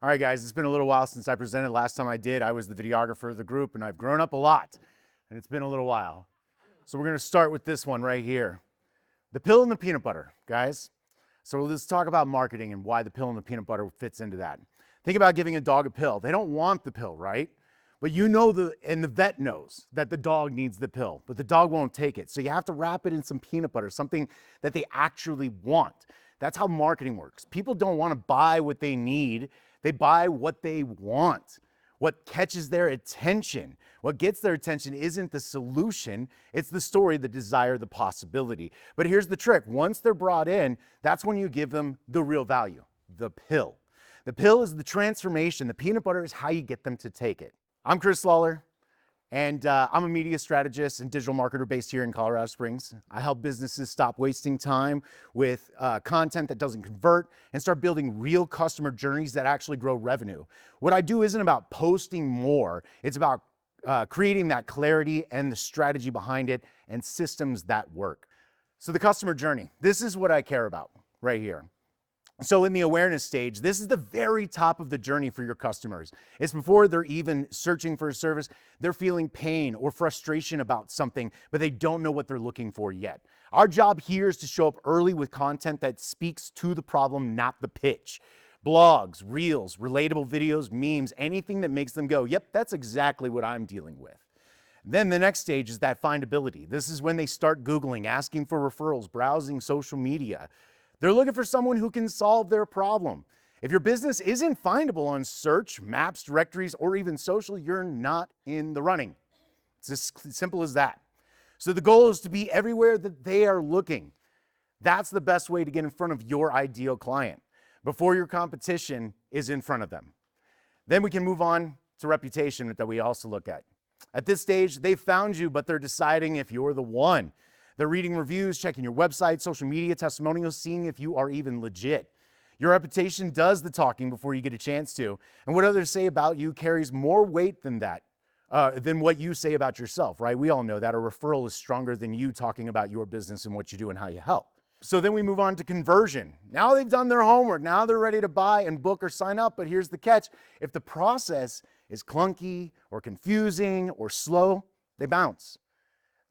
All right, guys, it's been a little while since I presented. Last time I did, I was the videographer of the group, and I've grown up a lot, and it's been a little while. So we're gonna start with this one right here. The pill and the peanut butter, guys. So let's talk about marketing and why the pill and the peanut butter fits into that. Think about giving a dog a pill. They don't want the pill, right? But you know, and the vet knows that the dog needs the pill, but the dog won't take it. So you have to wrap it in some peanut butter, something that they actually want. That's how marketing works. People don't want to buy what they need. They buy what they want, what catches their attention. What gets their attention isn't the solution, it's the story, the desire, the possibility. But here's the trick. Once they're brought in, that's when you give them the real value, the pill. The pill is the transformation. The peanut butter is how you get them to take it. I'm Chris Lawler, and I'm a media strategist and digital marketer based here in Colorado Springs. I help businesses stop wasting time with content that doesn't convert and start building real customer journeys that actually grow revenue. What I do isn't about posting more. It's about creating that clarity and the strategy behind it and systems that work. So the customer journey, this is what I care about right here. So in the awareness stage, this is the very top of the journey for your customers. It's before they're even searching for a service. They're feeling pain or frustration about something, but they don't know what they're looking for yet. Our job here is to show up early with content that speaks to the problem, not the pitch. Blogs, reels, relatable videos, memes, anything that makes them go, yep, that's exactly what I'm dealing with. Then the next stage is that findability. This is when they start Googling, asking for referrals, browsing social media. They're looking for someone who can solve their problem. If your business isn't findable on search, maps, directories, or even social, you're not in the running. It's as simple as that. So the goal is to be everywhere that they are looking. That's the best way to get in front of your ideal client before your competition is in front of them. Then we can move on to reputation that we also look at. At this stage, they've found you, but they're deciding if you're the one. They're reading reviews, checking your website, social media, testimonials, seeing if you are even legit. Your reputation does the talking before you get a chance to. And what others say about you carries more weight than that, than what you say about yourself, right? We all know that a referral is stronger than you talking about your business and what you do and how you help. So then we move on to conversion. Now they've done their homework. Now they're ready to buy and book or sign up. But here's the catch. If the process is clunky or confusing or slow, they bounce.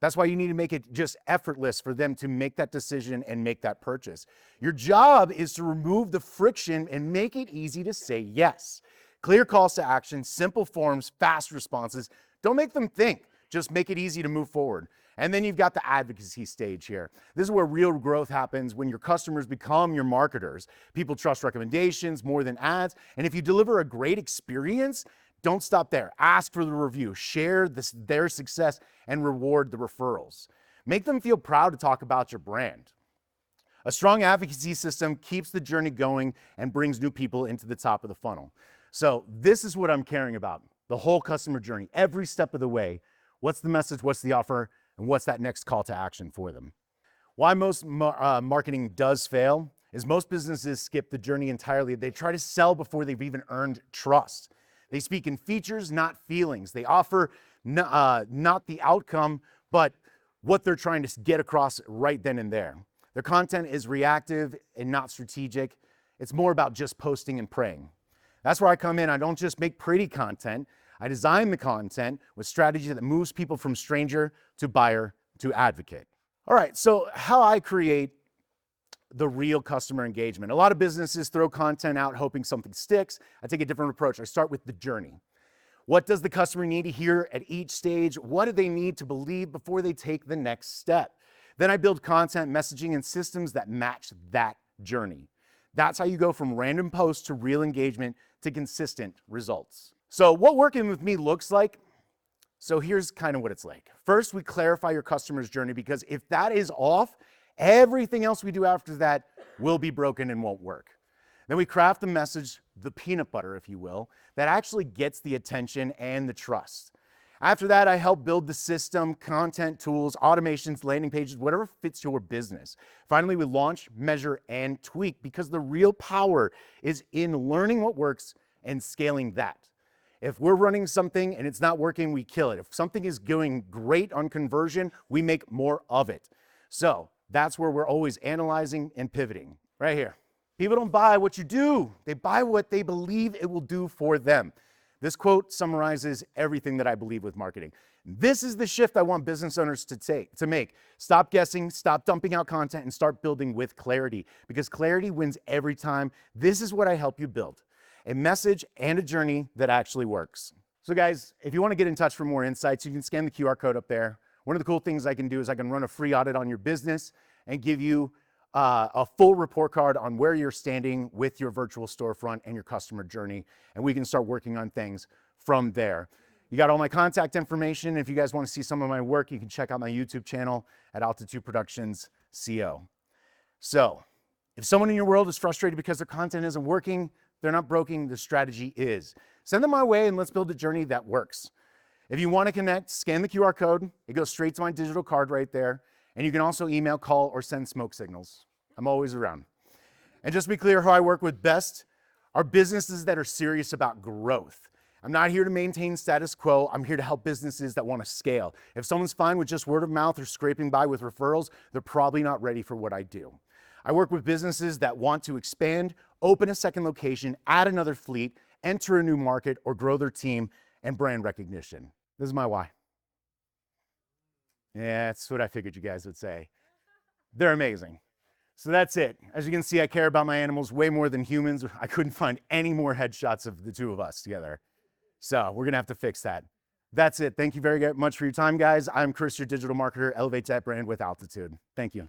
That's why you need to make it just effortless for them to make that decision and make that purchase. Your job is to remove the friction and make it easy to say yes. Clear calls to action, simple forms, fast responses. Don't make them think, just make it easy to move forward. And then you've got the advocacy stage here. This is where real growth happens when your customers become your marketers. People trust recommendations more than ads. And if you deliver a great experience, don't stop there. Ask for the review, share their success, and reward the referrals. Make them feel proud to talk about your brand. A strong advocacy system keeps the journey going and brings new people into the top of the funnel. So this is what I'm caring about, the whole customer journey, every step of the way. What's the message, what's the offer, and what's that next call to action for them? Why most marketing does fail is most businesses skip the journey entirely. They try to sell before they've even earned trust. They speak in features, not feelings. They offer not the outcome, but what they're trying to get across right then and there. Their content is reactive and not strategic. It's more about just posting and praying. That's where I come in. I don't just make pretty content. I design the content with strategy that moves people from stranger to buyer to advocate. All right, so how I create the real customer engagement. A lot of businesses throw content out hoping something sticks. I take a different approach. I start with the journey. What does the customer need to hear at each stage? What do they need to believe before they take the next step? Then I build content, messaging, and systems that match that journey. That's how you go from random posts to real engagement to consistent results. So what working with me looks like, so here's kind of what it's like. First, we clarify your customer's journey, because if that is off, everything else we do after that will be broken and won't work. Then we craft the message, the peanut butter, if you will, that actually gets the attention and the trust. After that, I help build the system, content, tools, automations, landing pages, whatever fits your business. Finally, we launch, measure, and tweak, because the real power is in learning what works and scaling that. If we're running something and it's not working, we kill it. If something is going great on conversion, we make more of it. So that's where we're always analyzing and pivoting, right here. People don't buy what you do. They buy what they believe it will do for them. This quote summarizes everything that I believe with marketing. This is the shift I want business owners to make. Stop guessing, stop dumping out content, and start building with clarity, because clarity wins every time. This is what I help you build: a message and a journey that actually works. So guys, if you want to get in touch for more insights, you can scan the QR code up there. One of the cool things I can do is I can run a free audit on your business and give you a full report card on where you're standing with your virtual storefront and your customer journey, and we can start working on things from there. You got all my contact information. If you guys want to see some of my work, you can check out my YouTube channel at Altitude Productions CO. So, if someone in your world is frustrated because their content isn't working, they're not broken, the strategy is. Send them my way and let's build a journey that works. If you want to connect, scan the QR code. It goes straight to my digital card right there. And you can also email, call, or send smoke signals. I'm always around. And just to be clear, who I work with best are businesses that are serious about growth. I'm not here to maintain status quo. I'm here to help businesses that want to scale. If someone's fine with just word of mouth or scraping by with referrals, they're probably not ready for what I do. I work with businesses that want to expand, open a second location, add another fleet, enter a new market, or grow their team and brand recognition. This is my why. Yeah, that's what I figured you guys would say. They're amazing. So that's it. As you can see, I care about my animals way more than humans. I couldn't find any more headshots of the two of us together. So we're gonna have to fix that. That's it. Thank you very much for your time, guys. I'm Chris, your digital marketer. Elevate that brand with Altitude. Thank you.